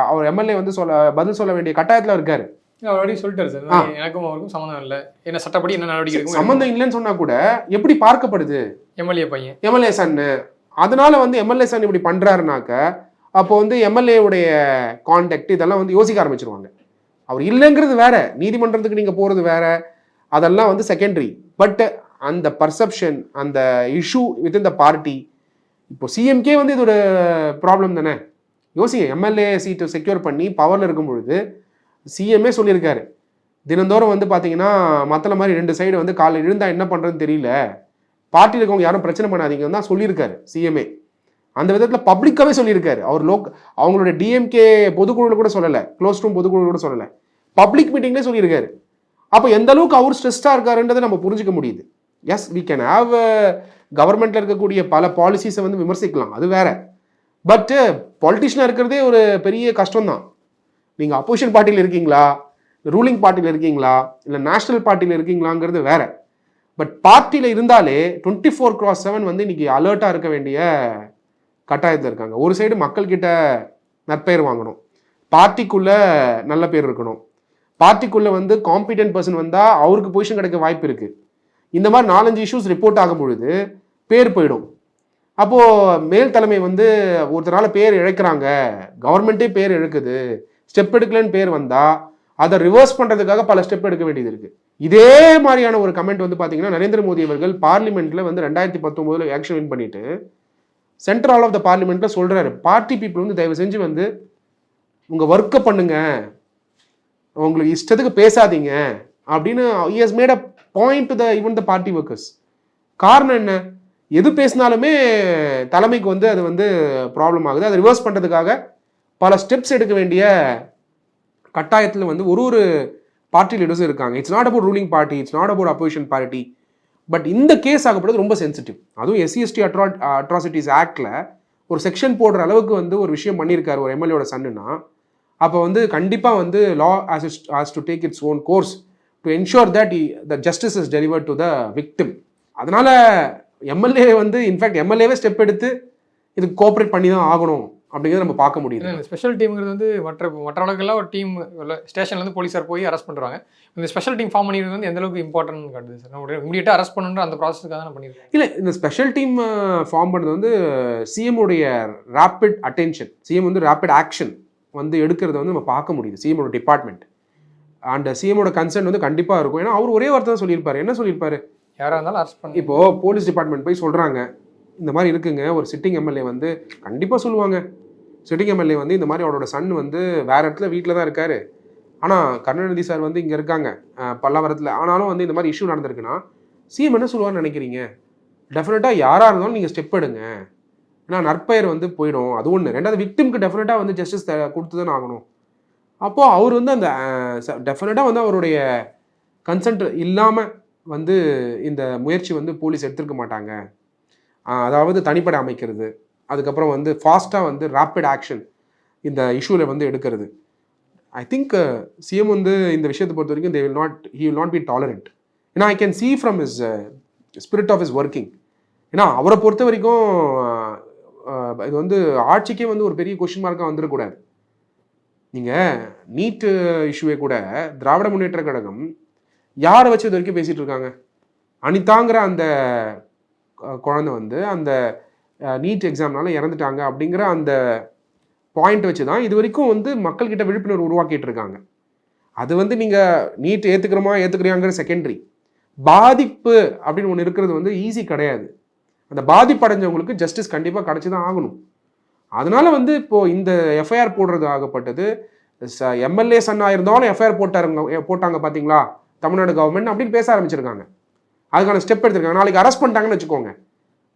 அவர் எம்எல்ஏ வந்து பதில் சொல்ல வேண்டிய கட்டாயத்தில் இருக்காரு. ஆல்ரெடி சொல்லிட்டாரு சார், எனக்கும் அவருக்கும் சம்மந்தம் இல்லை, என்ன சட்டப்படி என்ன நடவடிக்கை இருக்கும் சம்மந்தம் இல்லைன்னு சொன்னா கூட எப்படி பார்க்கப்படுது எம்எல்ஏ பையன் எம்எல்ஏ சன்னு. அதனால வந்து எம்எல்ஏ சன் இப்படி பண்றாருனாக்க அப்போ வந்து எம்எல்ஏ உடைய கான்டாக்ட் இதெல்லாம் வந்து யோசிக்க ஆரம்பிச்சிருவாங்க. அவர் இல்லைங்கிறது வேற, நீதிமன்றத்துக்கு நீங்க போறது வேற, அதெல்லாம் வந்து செகண்டரி. பட் அந்த பர்செப்ஷன், அந்த இஷ்யூ வித்தின் த பார்ட்டி, இப்போ சிஎம்கே வந்து இது ஒரு ப்ராப்ளம் தானே. யோசிங்க, எம்எல்ஏ சீட்டை செக்யூர் பண்ணி பவர்ல இருக்கும் பொழுது சிஎம்ஏ சொல்லியிருக்காரு, தினந்தோறும் வந்து பார்த்தீங்கன்னா மற்ற மாதிரி 2 சைடு வந்து காலையில் எழுந்தா என்ன பண்ணுறதுன்னு தெரியல, பார்ட்டியில் இருக்கவங்க யாரும் பிரச்சனை பண்ணாதீங்கன்னு தான் சொல்லியிருக்காரு சிஎம்ஏ. அந்த விதத்தில் பப்ளிக்காகவே சொல்லியிருக்காரு. அவர் அவங்களுடைய டிஎம்கே பொதுக்குழுவில் கூட சொல்லலை, க்ளோஸ் ரூம் பொதுக்குழு கூட சொல்லலை, பப்ளிக் மீட்டிங்லேயே சொல்லியிருக்காரு. அப்போ எந்த அளவுக்கு அவர் ஸ்ட்ரெஸ்டாக இருக்காருன்றதை நம்ம புரிஞ்சுக்க முடியுது. எஸ், வி கேன் ஹாவ் கவர்மெண்ட்டில் இருக்கக்கூடிய பல பாலிசிஸை வந்து விமர்சிக்கலாம், அது வேற. பட்டு பாலிட்டிஷியனாக இருக்கிறதே ஒரு பெரிய கஷ்டம்தான். நீங்கள் அப்போசிஷன் பார்ட்டியில் இருக்கீங்களா, ரூலிங் பார்ட்டியில் இருக்கீங்களா, இல்லை நேஷனல் பார்ட்டியில் இருக்கீங்களாங்கிறது வேற. பட் பார்ட்டியில் இருந்தாலே 24/7 வந்து இன்னைக்கு அலர்ட்டாக இருக்க வேண்டிய கட்டாயத்தில் இருக்காங்க. ஒரு சைடு மக்கள்கிட்ட நற்பெயர் வாங்கணும், பார்ட்டிக்குள்ள நல்ல பேர் இருக்கணும், பார்ட்டிக்குள்ள வந்து காம்பிடென்ட் பர்சன் வந்தால் அவருக்கு பொசிஷன் கிடைக்க வாய்ப்பு இருக்கு. இந்த மாதிரி 4-5 இஷ்யூஸ் ரிப்போர்ட் ஆகும் பொழுது பேர் போயிடும். அப்போது மேல் தலைமை வந்து ஒருத்தரால பேர் இழக்கிறாங்க, கவர்மெண்ட்டே பேர் இழக்குது, ஸ்டெப் எடுக்கலன்னு பேர் வந்தால் அதை ரிவர்ஸ் பண்ணுறதுக்காக பல ஸ்டெப் எடுக்க வேண்டியது இருக்குது. இதே மாதிரியான ஒரு கமெண்ட் வந்து பார்த்தீங்கன்னா நரேந்திர மோடி அவர்கள் பார்லிமெண்ட்டில் வந்து 2019 எலெக்ஷன் வின் பண்ணிட்டு சென்ட்ரல் ஹால் ஆஃப் த பார்லிமெண்ட்டில் சொல்கிறாரு, பார்ட்டி பீப்புள் வந்து தயவு செஞ்சு வந்து உங்கள் ஒர்க்கை பண்ணுங்க, உங்களுக்கு இஷ்டத்துக்கு பேசாதீங்க அப்படின்னு he has made a point to the even the party workers. காரணம் என்ன, எது பேசினாலுமே தலைமைக்கு வந்து அது வந்து ப்ராப்ளம் ஆகுது. அதை ரிவர்ஸ் பண்ணுறதுக்காக பல ஸ்டெப்ஸ் எடுக்க வேண்டிய கட்டாயத்தில் வந்து ஒரு பார்ட்டி லீடர்ஸும் இருக்காங்க. It's not about ruling party, it's not about opposition party. But இந்த கேஸ் ஆகப்படுறது ரொம்ப சென்சிட்டிவ். அதுவும் SC/ST அட்ராசிட்டிஸ் ஆக்டில் ஒரு செக்ஷன் போடுற அளவுக்கு வந்து ஒரு விஷயம் பண்ணியிருக்காரு ஒரு எம்எல்ஏட சன்னுன்னா, அப்போ வந்து கண்டிப்பாக வந்து law has to take its own course to ensure that the justice is delivered to the victim. அதனால எம்எல்ஏ வந்து இன்ஃபேக்ட் எம்எல்ஏவே ஸ்டெப் எடுத்து இதுக்கு கோஆப்ரேட் பண்ணி தான் ஆகணும் அப்படிங்கிறத நம்ம பார்க்க முடியுது. ஸ்பெஷல் டீம்ங்கிறது வந்து மற்ற அளவுக்குலாம் ஒரு டீம் ஸ்டேஷன்லேருந்து போலீஸார் போய் அரெஸ்ட் பண்ணுறாங்க. இந்த ஸ்பெஷல் டீம் ஃபார்ம் பண்ணிடுறது வந்து எந்த அளவுக்கு இம்பார்ட்டன்ட் காட்டுது சார். நம்ம இமீடியட்டாக அரெஸ்ட் பண்ணுன்ற அந்த ப்ராசஸ்க்காக தான் பண்ணியிருக்கேன். இல்லை, இந்த ஸ்பெஷல் டீம் ஃபார்ம் பண்ணது வந்து சிஎம்முடைய ரேப்பிட் அட்டென்ஷன், சிஎம் வந்து ரேப்பிட் ஆக்ஷன் வந்து எடுக்கிறத வந்து நம்ம பார்க்க முடியுது. சிஎம்மோட டிபார்ட்மெண்ட் அண்ட் சிஎம்மோட கன்சர்ன் வந்து கண்டிப்பாக இருக்கும். ஏன்னா அவர் ஒரே வார்த்தை தான் சொல்லியிருப்பாரு. என்ன சொல்லியிருப்பாரு, யாராக இருந்தாலும் அரெஸ்ட் பண்ணி. இப்போது போலீஸ் டிபார்ட்மெண்ட் போய் சொல்கிறாங்க இந்த மாதிரி இருக்குங்க, ஒரு சிட்டிங் எம்எல்ஏ வந்து கண்டிப்பாக சொல்லுவாங்க, சிட்டிங் எம்எல்ஏ வந்து இந்த மாதிரி அவரோட சன் வந்து வேற இடத்துல வீட்டில் தான் இருக்காரு, ஆனால் கருணாநிதி சார் வந்து இங்கே இருக்காங்க பல்லாவரத்தில், ஆனாலும் வந்து இந்த மாதிரி இஷ்யூ நடந்திருக்குன்னா சிஎம் என்ன சொல்லுவார்னு நினைக்கிறீங்க? டெஃபினட்டாக யாராக இருந்தாலும் நீங்கள் ஸ்டெப் எடுங்க, ஏன்னா நற்பெயர் வந்து போயிடும். அது ஒன்று. ரெண்டாவது, விக்டிம்க்கு டெஃபினட்டாக வந்து ஜஸ்டிஸ் கொடுத்து தானே ஆகணும். அப்போது அவர் வந்து அந்த டெஃபினட்டாக வந்து அவருடைய கன்சென்ட் இல்லாமல் வந்து இந்த முயற்சி வந்து போலீஸ் எடுத்துருக்க மாட்டாங்க. அதாவது தனிப்படை அமைக்கிறது, அதுக்கப்புறம் வந்து ஃபாஸ்ட்டாக வந்து ரேப்பிட் ஆக்ஷன் இந்த இஷ்யூவில் வந்து எடுக்கிறது. ஐ திங்க் சிஎம் வந்து இந்த விஷயத்தை பொறுத்த வரைக்கும் he will not be tolerant. ஏன்னா I can see from his spirit of his working. ஏன்னா அவரை பொறுத்த வரைக்கும் இது வந்து ஆட்சிக்கே வந்து ஒரு பெரிய கொஸ்டின் மார்க்காக வந்துடக்கூடாது. நீங்கள் நீட் இஷ்யூவே கூட திராவிட முன்னேற்ற கழகம் யாரை வச்சு இது வரைக்கும் பேசிகிட்டு இருக்காங்க? அனிதாங்கிற அந்த குழந்தை வந்து அந்த நீட் எக்ஸாம்னால இறந்துட்டாங்க அப்படிங்கிற அந்த பாயிண்ட் வச்சு தான் இது வரைக்கும் வந்து மக்கள்கிட்ட விழிப்புணர்வு உருவாக்கிட்டு இருக்காங்க. அது வந்து நீங்கள் நீட் ஏற்றுக்கிறியாங்கிற செகண்டரி. பாதிப்பு அப்படின்னு ஒன்று இருக்கிறது வந்து ஈஸி கிடையாது. அந்த பாதிப்படைஞ்சவங்களுக்கு ஜஸ்டிஸ் கண்டிப்பாக கிடைச்சி தான் ஆகணும். அதனால வந்து இப்போது இந்த எஃப்ஐஆர் போடுறது ஆகப்பட்டது எம்எல்ஏ சன்னாக இருந்தாலும் எஃப்ஐஆர் போட்டாங்க பார்த்தீங்களா தமிழ்நாடு கவர்மெண்ட் அப்படின்னு பேச ஆரம்பிச்சிருக்காங்க. அதுக்கான ஸ்டெப் எடுத்திருக்காங்க. நாளைக்கு அரெஸ்ட் பண்ணிட்டாங்கன்னு வச்சுக்கோங்க,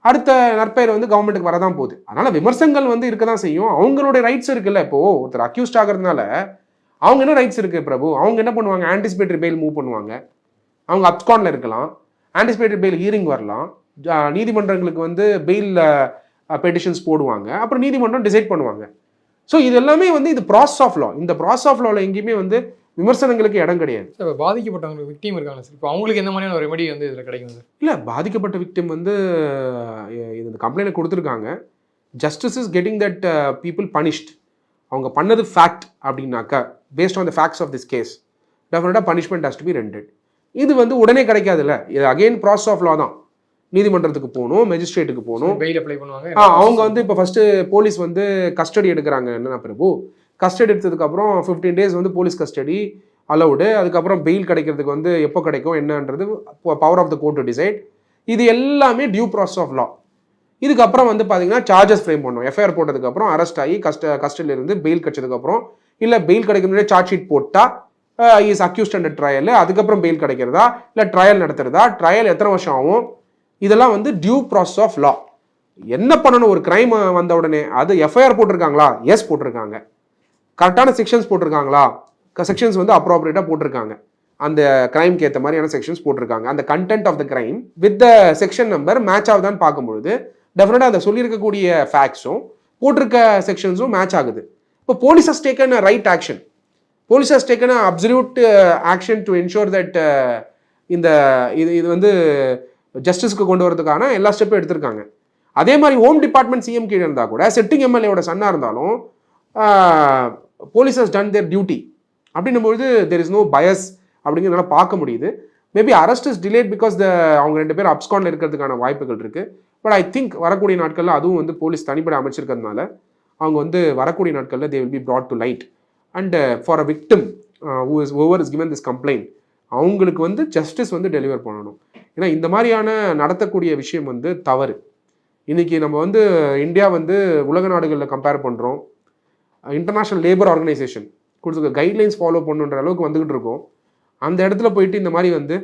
அடுத்த நற்பெயர் வந்து கவர்மெண்ட்டுக்கு வரதான் போகுது. அதனால் விமர்சனங்கள் வந்து இருக்க தான் செய்யும். அவங்களுடைய ரைட்ஸ் இருக்குல்ல. இப்போது ஒருத்தர் அக்யூஸ்ட் ஆகிறதுனால அவங்க என்ன ரைட்ஸ் இருக்குது பிரபு? அவங்க என்ன பண்ணுவாங்க? ஆன்டிசிபேட்டரி பெயில் மூவ் பண்ணுவாங்க. அவங்க அப்ஸ்கான்ல இருக்கலாம், ஆன்டிசிபேட்டரி பெயில் ஹியரிங் வரலாம், நீதிமன்றங்களுக்கு வந்து பெயில் பெட்டிஷன்ஸ் போடுவாங்க, அப்புறம் நீதிமன்றம் டிசைட் பண்ணுவாங்க. ஸோ இது எல்லாமே வந்து இது ப்ராசஸ் ஆஃப் லா. இந்த ப்ராசஸ் ஆஃப் லாவில் எங்கேயுமே வந்து விமர்சனங்களுக்கு இடம் கிடையாது. இப்போ பாதிக்கப்பட்டவங்களுக்கு விக்டிம் இருக்காங்க சார், இப்போ அவங்களுக்கு எந்த மாதிரியான ரெமெடி வந்து இதில் கிடைக்கும் சார்? இல்லை, பாதிக்கப்பட்ட விக்டிம் வந்து இந்த கம்ப்ளைண்ட் கொடுத்துருக்காங்க. Justice is getting that people punished. அவங்க பண்ணது ஃபேக்ட் அப்படின்னாக்கா, based on the facts of this case, டெஃபினட்டாக punishment has to be rendered. இது வந்து உடனே கிடைக்காதுல்ல, இது அகெயின் ப்ராசஸ் ஆஃப் லா தான். நீதிமன்றத்துக்கு போகணும், மெஜிஸ்ட்ரேட்டுக்கு போகணும், பெயில் அப்ளை பண்ணுவாங்க. அவங்க வந்து இப்போ ஃபர்ஸ்ட் போலீஸ் வந்து கஸ்டடி எடுக்கிறாங்க. என்னன்னா பிரபு, கஸ்டடி எடுத்ததுக்கப்புறம் 15 days வந்து போலீஸ் கஸ்டடி அலவுடு. அதுக்கப்புறம் பெயில் கிடைக்கிறதுக்கு வந்து எப்போ கிடைக்கும் என்னன்றது power of the court to decide. இது எல்லாமே டியூ ப்ராசஸ் ஆஃப் லா. இதுக்கப்புறம் வந்து பார்த்தீங்கன்னா சார்ஜஸ் ஃப்ரேம் பண்ணும். எஃப்ஐஆர் போட்டதுக்கப்புறம் அரெஸ்ட் ஆகி கஸ்டடியில் இருந்து பெயில் கிடைச்சதுக்கப்புறம், இல்லை பெயில் கிடைக்க முன்னாடி சார்ஜ் ஷீட் போட்டால் இஸ் அக்யூஸ்ட் அண்டர் ட்ரையல், அதுக்கப்புறம் பெயில் கிடைக்கிறதா, இல்லை ட்ரையல் நடத்துறதா, ட்ரையல் எத்தனை வருஷம் ஆகும், இதெல்லாம் வந்து டியூ ப்ராசஸ் ஆஃப் லா. என்ன பண்ணணும்? ஒரு கிரைம் வந்த உடனே அது எஃப்ஐஆர் போட்டிருக்காங்களா? எஸ் போட்டிருக்காங்க. கரெக்டான செக்ஷன்ஸ் போட்டிருக்காங்களா? செக்ஷன்ஸ் வந்து அப்ரோப்ரியேட்டாக போட்டிருக்காங்க. அந்த கிரைம்க்கு ஏற்ற மாதிரியான செக்ஷன்ஸ் போட்டிருக்காங்க. அந்த content of the crime with the section number match ஆகுதான்னு பார்க்கும்பொழுது டெஃபினட்டாக அதை சொல்லியிருக்கக்கூடிய ஃபேக்ட்ஸும் போட்டிருக்க செக்ஷன்ஸும் மேட்ச் ஆகுது. இப்போ police has taken a right action. Police has taken a absolute action to ensure that இந்த இது வந்து ஜஸ்டிஸ்க்கு கொண்டு வரதுக்கான எல்லா ஸ்டெப்பும் எடுத்திருக்காங்க. அதே மாதிரி ஹோம் டிபார்ட்மெண்ட் சிஎம் கீழே இருந்தால் கூட, செட்டிங் எம்எல்ஏவோட சன்னாக இருந்தாலும் police has done their duty அப்படின்னும்போது தெர் இஸ் நோ பயஸ் அப்படிங்கிறதுனால பார்க்க முடியுது. Maybe arrest is delayed because அவங்க 2 பேர் அப்ஸ்கான்ல இருக்கிறதுக்கான வாய்ப்புகள் இருக்குது. பட் ஐ திங்க் வரக்கூடிய நாட்களில் அதுவும் வந்து போலீஸ் தனிப்பட அமைச்சிருக்கிறதுனால அவங்க வந்து வரக்கூடிய நாட்களில் they will be brought to light. And for a victim whoever is given this complaint, அவங்களுக்கு வந்து ஜஸ்டிஸ் வந்து டெலிவர் பண்ணணும். ஏன்னா இந்த மாதிரியான நடத்தக்கூடிய விஷயம் வந்து தவறு. இன்றைக்கி நம்ம வந்து இந்தியா வந்து உலக நாடுகளில் கம்பேர் பண்ணுறோம். இன்டர்நேஷ்னல் லேபர் ஆர்கனைசேஷன் கொடுத்துருக்க கைட்லைன்ஸ் ஃபாலோ பண்ணுன்ற அளவுக்கு வந்துக்கிட்டு இருக்கோம். அந்த இடத்துல போயிட்டு இந்த மாதிரி வந்து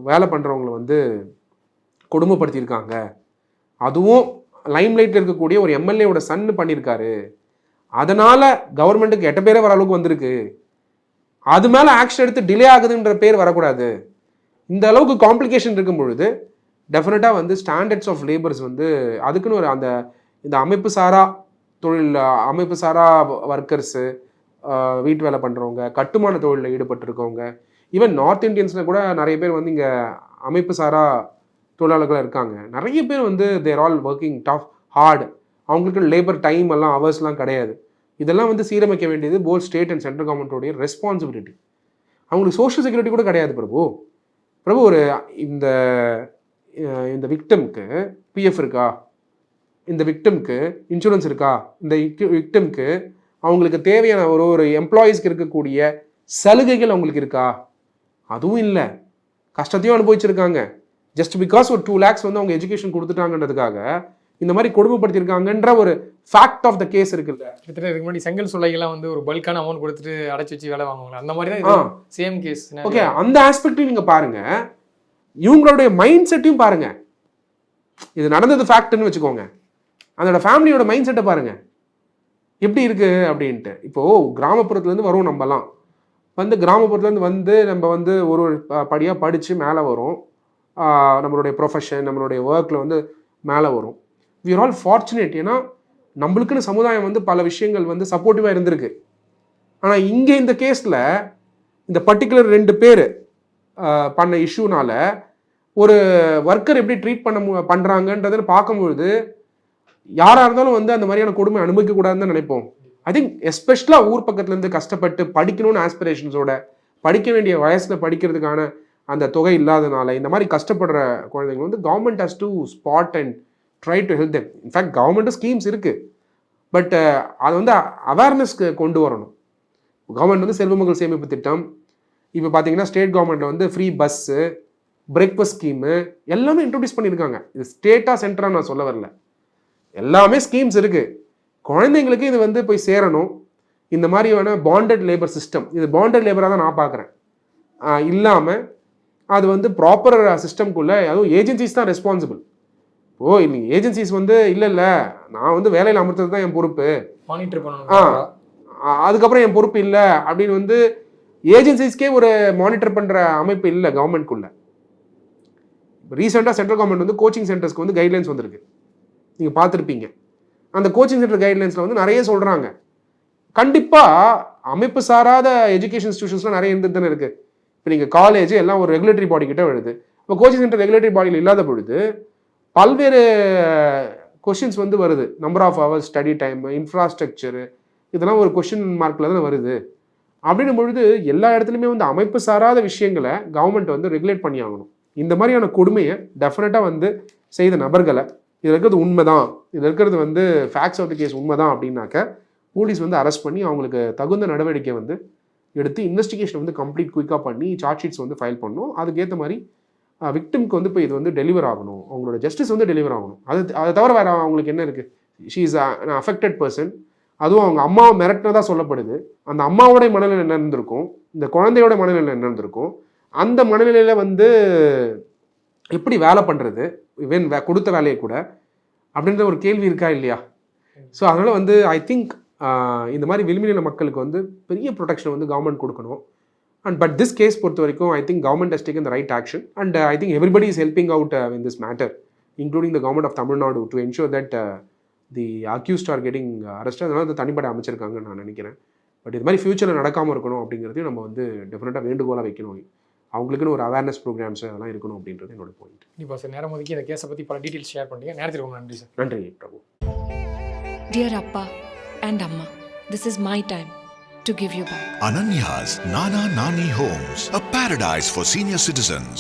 வேலை பண்ணுறவங்களை வந்து கொடுமைப்படுத்தியிருக்காங்க. அதுவும் லைம்லைட்டில் இருக்கக்கூடிய ஒரு எம்எல்ஏவோட சன்னு பண்ணியிருக்காரு. அதனால் கவர்மெண்ட்டுக்கு 8 பேரே வர அளவுக்கு வந்திருக்கு. அது மேலே ஆக்ஷன் எடுத்து டிலே ஆகுதுன்ற பேர் வரக்கூடாது. இந்த அளவுக்கு காம்ப்ளிகேஷன் இருக்கும் பொழுது டெஃபினட்டாக வந்து ஸ்டாண்டர்ட்ஸ் ஆஃப் லேபர்ஸ் வந்து அதுக்குன்னு ஒரு இந்த அமைப்பு சாரா தொழில், அமைப்பு சாரா ஒர்க்கர்ஸு, வீட்டு வேலை பண்ணுறவங்க, கட்டுமான தொழிலில் ஈடுபட்டிருக்கவங்க, ஈவன் நார்த் இந்தியன்ஸில் கூட நிறைய பேர் வந்து இங்கே அமைப்பு சாரா தொழிலாளர்களாக இருக்காங்க. நிறைய பேர் வந்து they're all working tough hard. அவங்களுக்கு லேபர் டைம் எல்லாம் ஹவர்ஸ்லாம் கிடையாது. இதெல்லாம் வந்து சீரமைக்க வேண்டியது போத் ஸ்டேட் அண்ட் சென்ட்ரல் கவர்மெண்ட்டோடைய ரெஸ்பான்சிபிலிட்டி. அவங்களுக்கு சோஷியல் செக்யூரிட்டி கூட கிடையாது பிரபு. ஒரு இந்த விக்டம்க்கு பிஎஃப் இருக்கா, இந்த விக்டம்க்கு இன்சூரன்ஸ் இருக்கா, இந்த விக்டம்க்கு அவங்களுக்கு தேவையான ஒரு எம்ப்ளாயீஸ்க்கு இருக்கக்கூடிய சலுகைகள் அவங்களுக்கு இருக்கா? அதுவும் இல்லை. கஷ்டத்தையும் அனுபவிச்சிருக்காங்க. ஜஸ்ட் பிகாஸ் ஒரு 2 lakhs வந்து அவங்க எஜுகேஷன் கொடுத்துட்டாங்கன்றதுக்காக இந்த மாதிரி கொடுமைப்படுத்திருக்காங்கன்ற ஒரு ஃபேக்ட் ஆஃப் த கேஸ் இருக்குல்ல. கிட்டத்தட்ட இதுக்கு முன்னாடி செங்கல் சூளைகள்லாம் வந்து ஒரு பல்கான அமௌண்ட் கொடுத்துட்டு அடைச்சி வச்சு வேலை வாங்குவாங்க. அந்த மாதிரி தான் சேம் கேஸ். ஓகே, அந்த ஆஸ்பெக்டையும் நீங்கள் பாருங்க, இவங்களுடைய மைண்ட் செட்டையும் பாருங்க. இது நடந்தது ஃபேக்ட்னு வச்சுக்கோங்க, அதோட ஃபேமிலியோட மைண்ட் செட்டை பாருங்க எப்படி இருக்கு அப்படின்ட்டு. இப்போது கிராமப்புறத்துலேருந்து வரும், நம்மலாம் வந்து கிராமப்புறத்துலேருந்து வந்து நம்ம வந்து ஒரு படியாக படித்து மேலே வரும். நம்மளுடைய ப்ரொஃபஷன், நம்மளுடைய ஒர்க்கில் வந்து மேலே வரும். We are all fortunate. ஏன்னா நம்மளுக்குன்னு சமுதாயம் வந்து பல விஷயங்கள் வந்து சப்போர்ட்டிவாக இருந்திருக்கு. ஆனால் இங்கே இந்த கேஸில் இந்த பர்டிகுலர் 2 பேர் பண்ண இஷ்யூனால ஒரு ஒர்க்கர் எப்படி ட்ரீட் பண்ணுறாங்கன்றதை பார்க்கும்பொழுது யாராக இருந்தாலும் வந்து அந்த மாதிரியான கொடுமை அனுபவிக்கக்கூடாதுன்னு தான் நினைப்போம். ஐ திங்க் எஸ்பெஷலாக ஊர் பக்கத்துலேருந்து கஷ்டப்பட்டு படிக்கணும்னு ஆஸ்பிரேஷன்ஸோட படிக்க வேண்டிய வயசில் படிக்கிறதுக்கான அந்த தொகை இல்லாதனால இந்த மாதிரி கஷ்டப்படுற குழந்தைங்க வந்து government has to spot and try to help them. In fact government schemes இருக்குது. பட் அதை வந்து அவேர்னஸ்க்கு கொண்டு வரணும். கவர்மெண்ட் வந்து செல்வமகள் சேமிப்பு திட்டம், இப்போ பார்த்தீங்கன்னா ஸ்டேட் கவர்மெண்ட்டில் வந்து ஃப்ரீ பஸ்ஸு, பிரேக்ஃபாஸ்ட் ஸ்கீமு எல்லாமே இன்ட்ரடியூஸ் பண்ணியிருக்காங்க. இது ஸ்டேட்டாக சென்டராக நான் சொல்ல வரல. எல்லாமே ஸ்கீம்ஸ் இருக்குது. குழந்தைங்களுக்கு இது வந்து போய் சேரணும். இந்த மாதிரியான பாண்டட் லேபர் சிஸ்டம், இது பாண்டட் லேபராக தான் நான் பார்க்குறேன். இல்லாமல் அது வந்து ப்ராப்பர் சிஸ்டம்குள்ளே அதுவும் ஏஜென்சிஸ் தான் ரெஸ்பான்சிபிள். இன்னைக்கு ஏஜென்சிஸ் வந்து இல்லை நான் வந்து வேலையில் அமர்த்தது தான் என் பொறுப்பு, மானிட்டர் பண்ணணும், அதுக்கப்புறம் என் பொறுப்பு இல்லை அப்படின்னு வந்து ஏஜென்சிஸ்க்கே ஒரு மானிட்டர் பண்ணுற அமைப்பு இல்லை கவர்மெண்ட்குள்ளே. ரீசெண்டாக சென்ட்ரல் கவர்மெண்ட் வந்து கோச்சிங் சென்டர்ஸ்க்கு வந்து கைட்லைன்ஸ் வந்திருக்கு, நீங்கள் பார்த்துருப்பீங்க. அந்த கோச்சிங் சென்டர் கைட்லைன்ஸில் வந்து நிறைய சொல்கிறாங்க. கண்டிப்பாக அமைப்பு சாராத எஜுகேஷன் இன்ஸ்டியூஷன்ஸ்லாம் நிறைய இருந்துட்டு தானே இருக்குது. இப்போ நீங்கள் காலேஜ் எல்லாம் ஒரு ரெகுலேட்டரி பாடி கிட்ட வருது. இப்போ கோச்சிங் சென்டர் ரெகுலேட்டரி பாடியில் இல்லாத பொழுது பல்வேறு கொஷின்ஸ் வந்து வருது. Number of hours study time, infrastructure, இதெல்லாம் ஒரு கொஷின் மார்க்கில் தான் வருது. அப்படின்னும் பொழுது எல்லா இடத்துலையுமே வந்து அமைப்பு சாராத விஷயங்களை கவர்மெண்ட் வந்து ரெகுலேட் பண்ணி ஆகணும். இந்த மாதிரியான கொடுமையை டெஃபினட்டாக வந்து செய்த நபர்களை, இதில் இருக்கிறது உண்மைதான், இதில் இருக்கிறது வந்து ஃபேக்ட்ஸ் ஆஃப் த கேஸ் உண்மைதான் அப்படின்னாக்க போலீஸ் வந்து அரெஸ்ட் பண்ணி அவங்களுக்கு தகுந்த நடவடிக்கை வந்து எடுத்து இன்வெஸ்டிகேஷன் வந்து கம்ப்ளீட் குயிக்காக பண்ணி சார்ஜ் ஷீட்ஸ் வந்து ஃபைல் பண்ணணும். அதுக்கேற்ற மாதிரி விக்டிம்க்கு வந்து இப்போ இது வந்து டெலிவர் ஆகணும், அவங்களோட ஜஸ்டிஸ் வந்து டெலிவர் ஆகணும். அதை தவிர வேறு அவங்களுக்கு என்ன இருக்குது? She is an affected person. அதுவும் அவங்க அம்மாவை மிரட்டினதாக சொல்லப்படுது. அந்த அம்மாவோடைய மனநிலை என்ன இருந்திருக்கும், இந்த குழந்தையோட மனநிலை என்ன இருந்திருக்கும், அந்த மனநிலையில் வந்து எப்படி வேலை பண்ணுறது, இவன் கொடுத்த வேலையை கூட, அப்படின்ற ஒரு கேள்வி இருக்கா இல்லையா? ஸோ அதனால் வந்து ஐ திங்க் இந்த மாதிரி விளிம்பின மக்களுக்கு வந்து பெரிய ப்ரொடெக்ஷன் வந்து கவர்மெண்ட் கொடுக்கணும். அண்ட் பட் திஸ் கேஸ் பொறுத்த வரைக்கும் I think government has taken the right action and I think everybody is helping out in this matter, including the government of Tamil Nadu to ensure that the accused are getting arrest. அதனால அது தனிப்படை அமைச்சிருக்காங்கன்னு நான் நினைக்கிறேன். But இது மாதிரி ஃபியூச்சரில் நடக்காமல் இருக்கணும் அப்படிங்கிறதையும் நம்ம வந்து டெஃபினட்டாக வேண்டுகோளாக வைக்கணும். அவங்களுக்குன்னு ஒரு அவேர்னஸ் ப்ரோக்ராம்ஸ் அதெல்லாம் இருக்கணும் அப்படின்றது என்னோட பாயிண்ட். இப்போ சார் நேரம் ஒதுக்கி இந்த கேஸை பற்றி பல டீட்டெயில்ஸ் ஷேர் பண்ணிங்க. நேரத்துக்கு ரொம்ப நன்றி சார். நன்றி பிரபு. Dear Appa and Amma, this is my time to give you back. Ananya's Nana Nani Homes, a paradise for senior citizens.